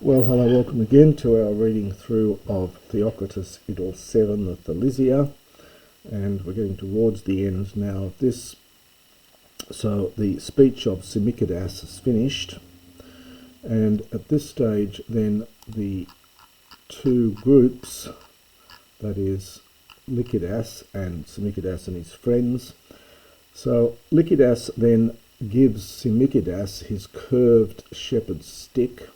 Well, hello, welcome again to our reading through of Theocritus, Idyll 7, the Thalisia, and we're getting towards the end now of this. So the speech of Simichidas is finished, and at this stage then the two groups, that is Lykidas and Simichidas and his friends. So Lykidas then gives Simichidas his curved shepherd's stick,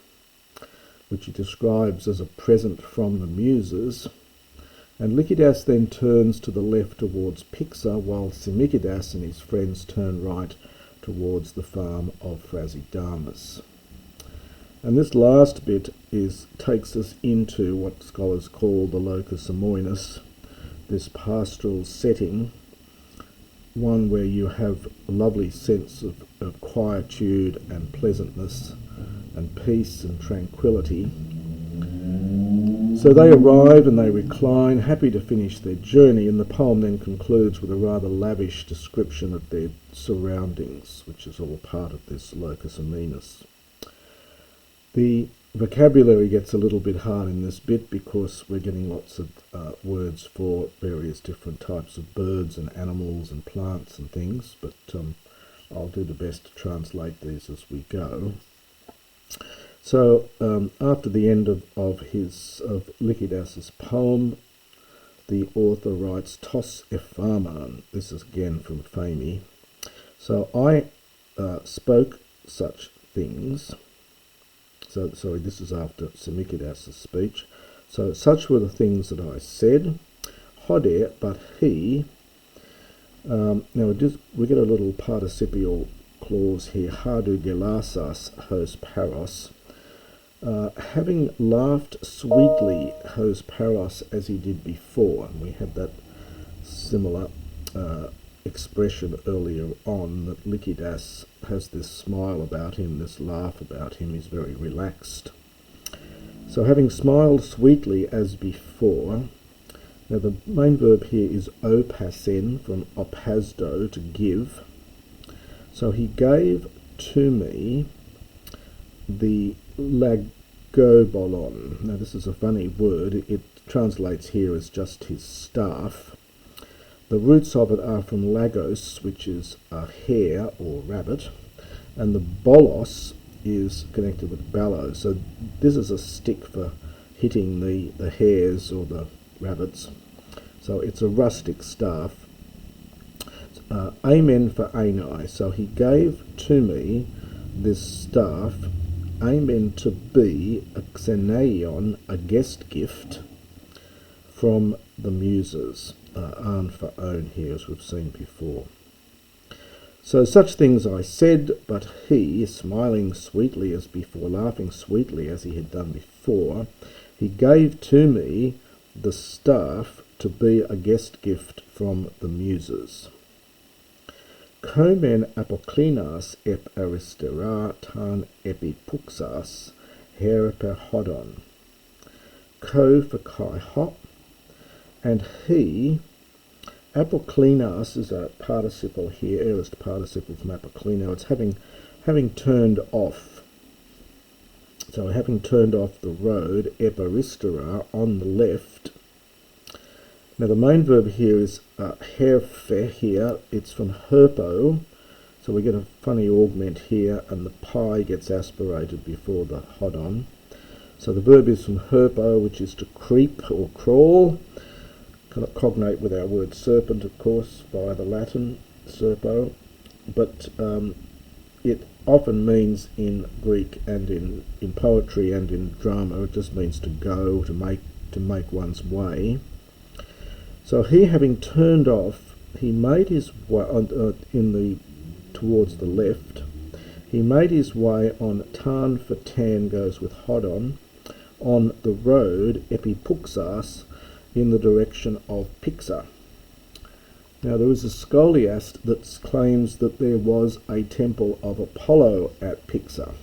which he describes as a present from the Muses, and Lykidas then turns to the left towards Pixa, while Simichidas and his friends turn right towards the farm of Phrasidamus. And this last bit takes us into what scholars call the locus amoenus, this pastoral setting, one where you have a lovely sense of quietude and pleasantness and peace and tranquility. So they arrive and they recline, happy to finish their journey, and the poem then concludes with a rather lavish description of their surroundings, which is all part of this locus amoenus. The vocabulary gets a little bit hard in this bit because we're getting lots of words for various different types of birds and animals and plants and things, but I'll do the best to translate these as we go. So after the end of Lykidas' poem, the author writes tos ephaman. This is again from Phami. So I spoke such things. So sorry, this is after Simichidas' speech. So such were the things that I said. Hode, but he. Now we get a little participial clause here, hadu gelasas hos paros, having laughed sweetly hos paros as he did before. And we had that similar expression earlier on, that Lykidas has this smile about him, this laugh about him, he's very relaxed. So having smiled sweetly as before. Now the main verb here is opasen, from opasdo, to give. So he gave to me the lagobolon. Now this is a funny word. It translates here as just his staff. The roots of it are from lagos, which is a hare or rabbit, and the bolos is connected with ballo. So this is a stick for hitting the hares or the rabbits. So it's a rustic staff. Amen for Anai. So he gave to me this staff, amen, to be a xenaion, a guest gift from the Muses. An for own here, as we've seen before. So such things I said, but he, smiling sweetly as before, laughing sweetly as he had done before, he gave to me the staff to be a guest gift from the Muses. Komen apoklinas ep aristera tan epipuxas herper hodon. Ko for kai hop, and he, apoklinas is a participle here, aorist participle from apoklino. It's having turned off. So having turned off the road, ep aristera, on the left. Now the main verb here is herfe here. It's from herpo, so we get a funny augment here, and the pi gets aspirated before the hodon. So the verb is from herpo, which is to creep or crawl, cognate with our word serpent, of course, via the Latin serpo, but it often means in Greek and in poetry and in drama, it just means to go, to make one's way. So he, having turned off, he made his way towards the left. He made his way on tan for tan goes with hodon, on the road epipuxas, in the direction of Pixa. Now there is a scholiast that claims that there was a temple of Apollo at Pixa.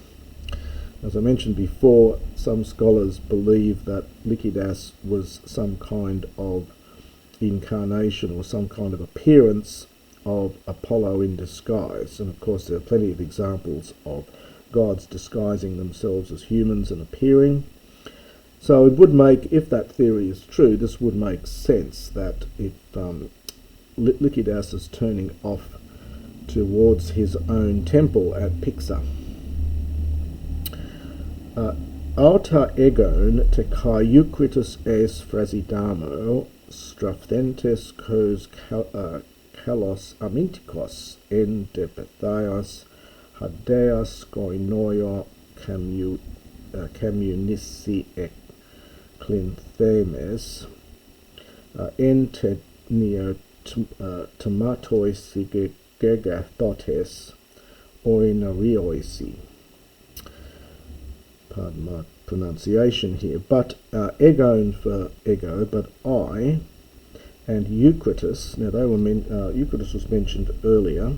As I mentioned before, some scholars believe that Lykidas was some kind of incarnation or some kind of appearance of Apollo in disguise, and of course there are plenty of examples of gods disguising themselves as humans and appearing. So it would make, if that theory is true, this would make sense that if Lykidas is turning off towards his own temple at Pixa. Alta egon te kai Theocritus es phrasidamo straphthentes cos kalos amintikos en de Bethaios hadeas koinoio communici ek clinthemes en te neo tomatoisi gegathotes oinarioisi. Pardon my pronunciation here, but egon for ego, but I and Theocritus. Now they were Theocritus was mentioned earlier.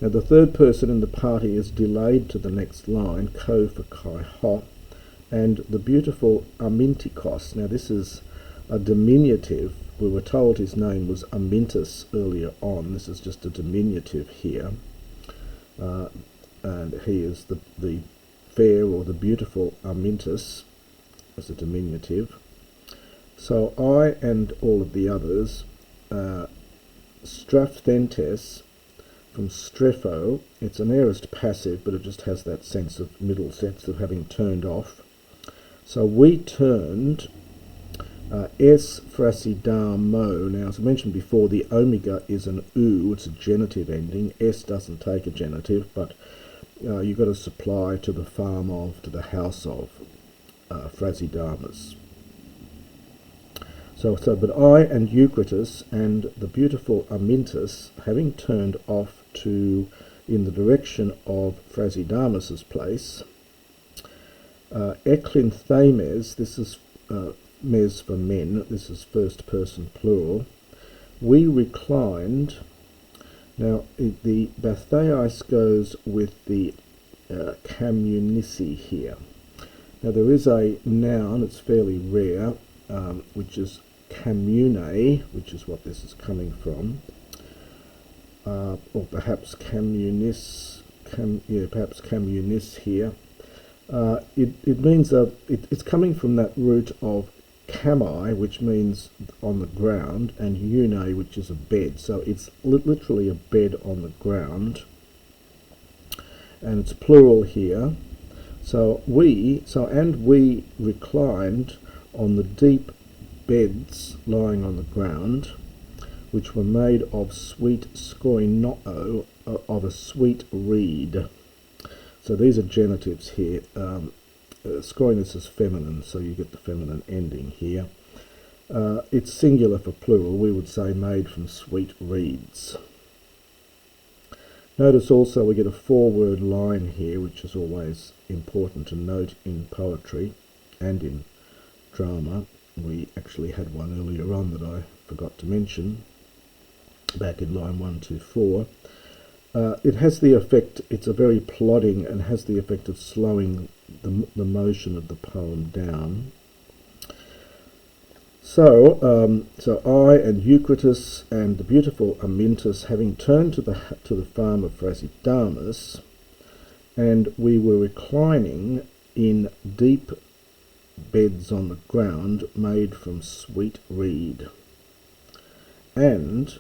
Now the third person in the party is delayed to the next line, ko for kai ho, and the beautiful Amintikos. Now this is a diminutive. We were told his name was Amintus earlier on. This is just a diminutive here, and he is the fair or the beautiful Amintus as a diminutive. So I and all of the others, straphthentes from strepho, it's an aorist passive, but it just has that sense of middle sense of having turned off. So we turned es phrasidamo. Now, as I mentioned before, the omega is an u, it's a genitive ending. S doesn't take a genitive, but you've got to supply to the farm of, to the house of Phrasidamus. But I and Theocritus and the beautiful Amintus, having turned off in the direction of Phrasidamus's place, eklinthames, this is mes for men, this is first person plural, we reclined. Now the Bathais goes with the communici here. Now there is a noun, it's fairly rare, which is commune, which is what this is coming from, or perhaps communis, perhaps communis here. It means it's coming from that root of kamai, which means on the ground, and une, which is a bed. So it's literally a bed on the ground, and it's plural here. So we reclined on the deep beds lying on the ground, which were made of sweet skoinoo, of a sweet reed. So these are genitives here. Skoinus is feminine, so you get the feminine ending here. It's singular for plural. We would say made from sweet reeds. Notice also we get a four-word line here, which is always important to note in poetry and in drama. We actually had one earlier on that I forgot to mention, back in line 124. It has the effect, it's a very plodding and has the effect of slowing the motion of the poem down. So I and Theocritus and the beautiful Amintus, having turned to the farm of Phrasidamus, and we were reclining in deep beds on the ground made from sweet reed. And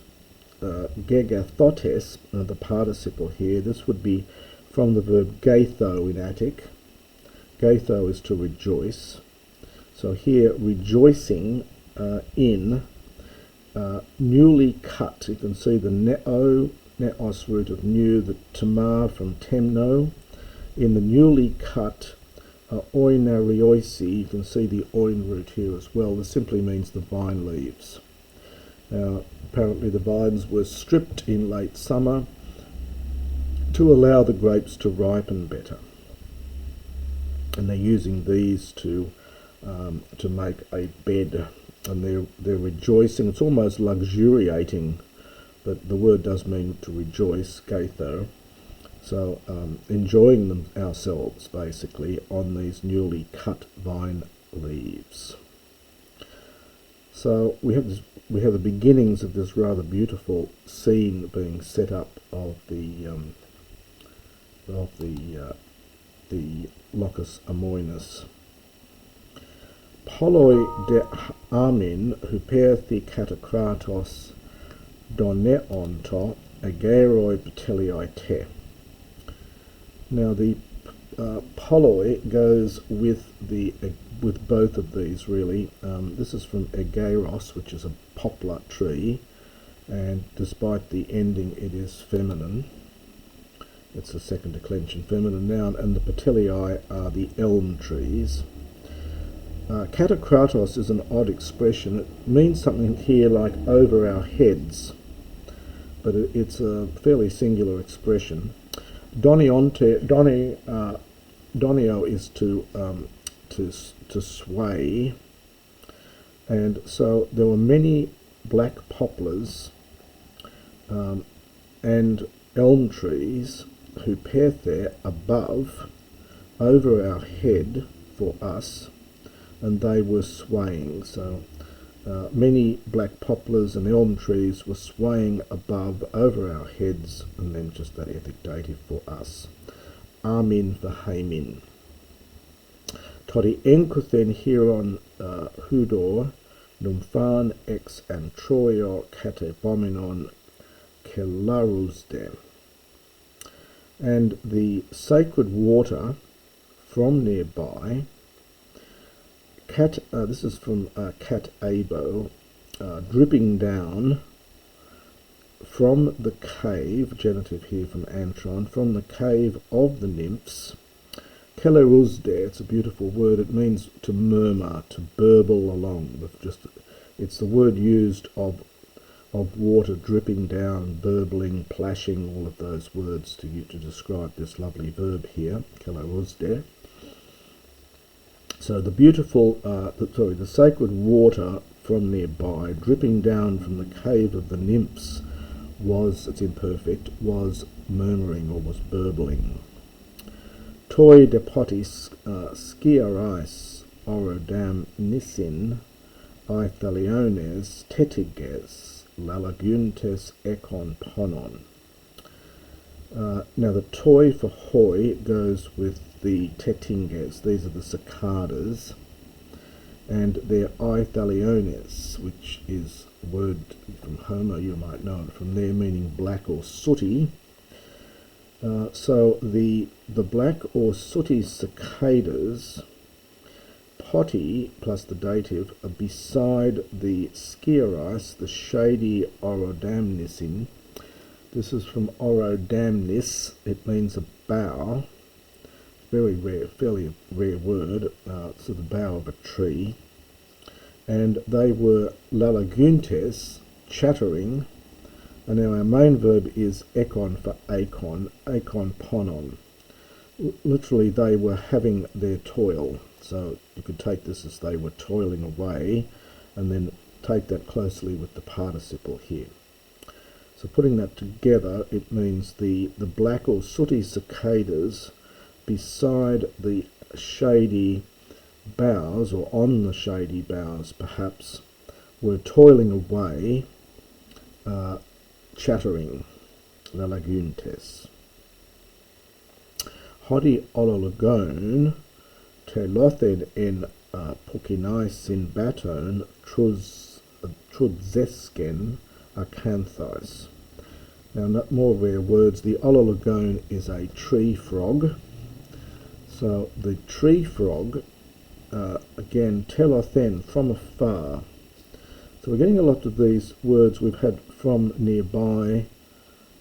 gegathotes, the participle here, this would be from the verb gaitho in Attic. Gaitho is to rejoice. So here, rejoicing in newly cut. You can see the neos root of new, the tamar from temno. In the newly cut oinarioisi, you can see the oin root here as well. This simply means the vine leaves. Now, apparently the vines were stripped in late summer to allow the grapes to ripen better. And they're using these to make a bed, and they're rejoicing. It's almost luxuriating, but the word does mean to rejoice, gaitho. So enjoying them ourselves, basically, on these newly cut vine leaves. So we have the beginnings of this rather beautiful scene being set up of the the locus amoenus. Poloi de amin huper Theocritus doneonto ageroi patelioi te. Now the poloi goes with both of these really. This is from ageros, which is a poplar tree, and despite the ending it is feminine. It's a second declension feminine noun, and the patelioi are the elm trees. Katakratos is an odd expression. It means something here like over our heads, but it's a fairly singular expression. Donio is to sway, and so there were many black poplars and elm trees who there above, over our head for us, and they were swaying. So many black poplars and elm trees were swaying above, over our heads, and then just that ethic dative for us. Amin for Hamin. Todi enkuthen hieron hudor numphan ex antroio katebomenon kelarusde. And the sacred water from nearby, this is from Cat Abo, dripping down from the cave, genitive here from Antron, from the cave of the nymphs. Keleruzde, it's a beautiful word. It means to murmur, to burble along. It's the word used of water dripping down, burbling, plashing, all of those words to describe this lovely verb here, keleruzde. So the beautiful, the sacred water from nearby, dripping down from the cave of the nymphs, it's imperfect, was murmuring or was burbling. Toi depotis skiarais orodam nisin aithaliones tetiges lalaguntes ekon ponon. Now the toi for hoi goes with the tetinges. These are the cicadas, and they're aithaliones, which is a word from Homer, you might know it from there, meaning black or sooty. So the black or sooty cicadas, poti plus the dative, are beside the skiarais, the shady orodamnisin. This is from orodamnis. It means a bough. Very rare, fairly rare word. So the bough of a tree. And they were lalaguntes, chattering. And now our main verb is ekon for akon ponon. Literally, they were having their toil. So you could take this as they were toiling away, and then take that closely with the participle here. So putting that together, it means the black or sooty cicadas beside the shady boughs, or on the shady boughs perhaps, were toiling away, chattering, lalaguntes. Hodi olologon telothed en pukinai sin baton trudzesken acanthos. Now, more rare words. The olologone is a tree frog. So the tree frog, again, telothen, from afar. So we're getting a lot of these words we've had from nearby,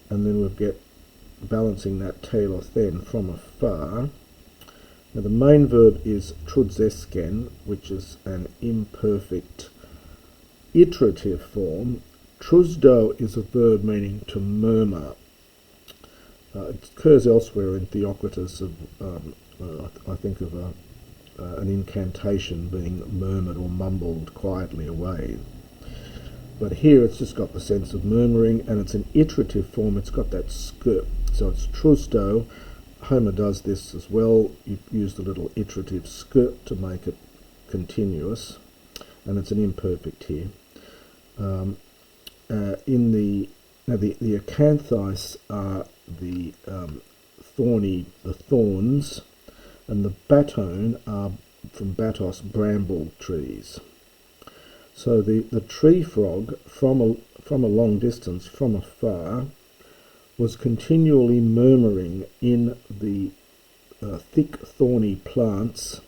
and then we'll get balancing that telothen, from afar. Now the main verb is trudzesken, which is an imperfect iterative form. Truzdo is a verb meaning to murmur. It occurs elsewhere in Theocritus. I think of an incantation being murmured or mumbled quietly away. But here it's just got the sense of murmuring, and it's an iterative form. It's got that skirt. So it's truzdo. Homer does this as well. You use the little iterative skirt to make it continuous, and it's an imperfect here. The acanthis are the thorns, and the batone are from batos, bramble trees. So the tree frog, from a long distance, from afar, was continually murmuring in the thick thorny plants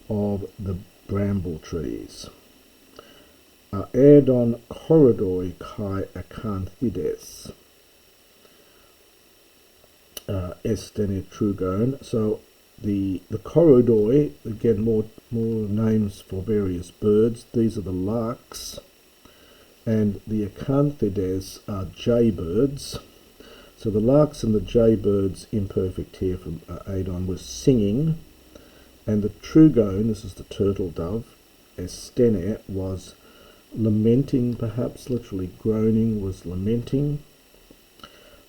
of the bramble trees. Erdon corridoi kai acanthides estene trugon. So the corridoi, again more names for various birds. These are the larks, and the acanthides are jaybirds. So the larks and the jaybirds, imperfect here from Adon, was singing, and the trugone, this is the turtle dove, estene, was lamenting, perhaps literally groaning, was lamenting.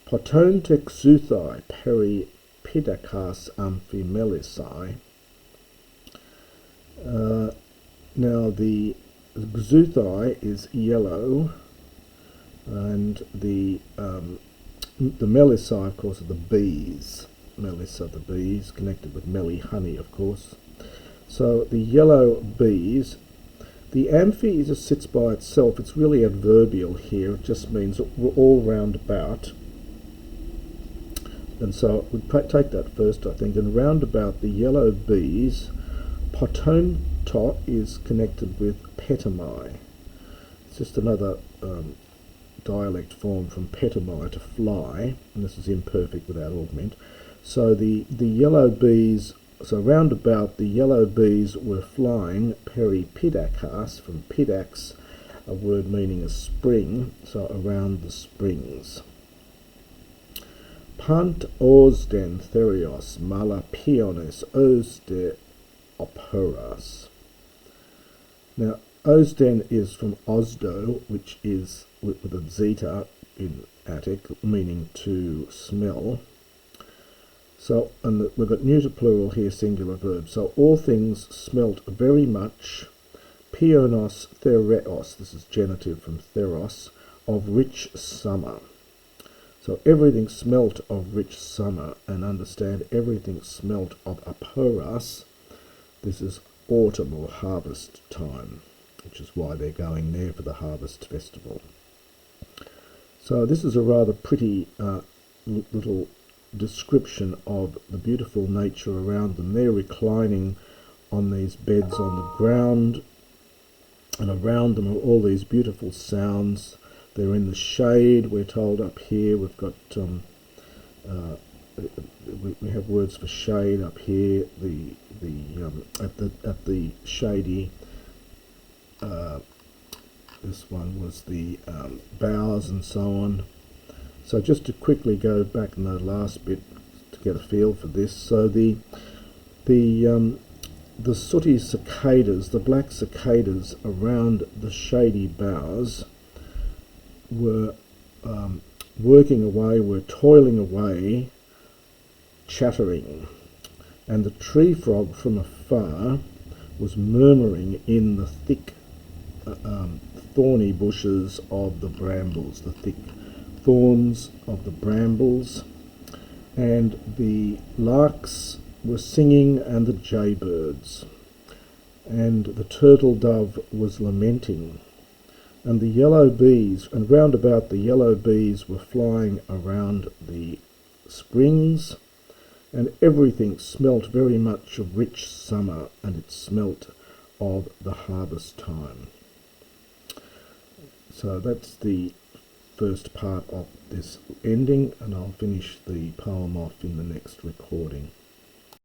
Potonte xuthai peri pidakas amphimelisai. Now the xuthai is yellow, and the melissae, of course, are the bees. Melissa, the bees, connected with melly honey, of course. So the yellow bees. The amphi just sits by itself. It's really adverbial here. It just means all round about. And so we'd take that first, I think. And round about the yellow bees, potonto is connected with petami. It's just another dialect form from petami, to fly, and this is imperfect without augment. So the yellow bees, so round about the yellow bees were flying peripidakas, from pidax, a word meaning a spring, so around the springs. Pant osden therios malapiones osde oporas. Now osden is from osdo, which is with a zeta in Attic, meaning to smell. So, and we've got neuter plural here, singular verb. So all things smelt very much, pionos thereos, this is genitive from theros, of rich summer. So everything smelt of rich summer, and understand everything smelt of aporas. This is autumn or harvest time, which is why they're going there for the harvest festival. So this is a rather pretty little description of the beautiful nature around them. They're reclining on these beds on the ground, and around them are all these beautiful sounds. They're in the shade, we're told up here. We've got we have words for shade up here. At the shady. This one was the boughs and so on. So just to quickly go back in the last bit to get a feel for this. So the sooty cicadas, the black cicadas around the shady boughs, were working away, were toiling away, chattering, and the tree frog from afar was murmuring in the thick thorny bushes of the brambles, the thick thorns of the brambles, and the larks were singing, and the jaybirds, and the turtle dove was lamenting, and the yellow bees, and round about the yellow bees were flying around the springs, and everything smelt very much of rich summer, and it smelt of the harvest time. So that's the first part of this ending, and I'll finish the poem off in the next recording.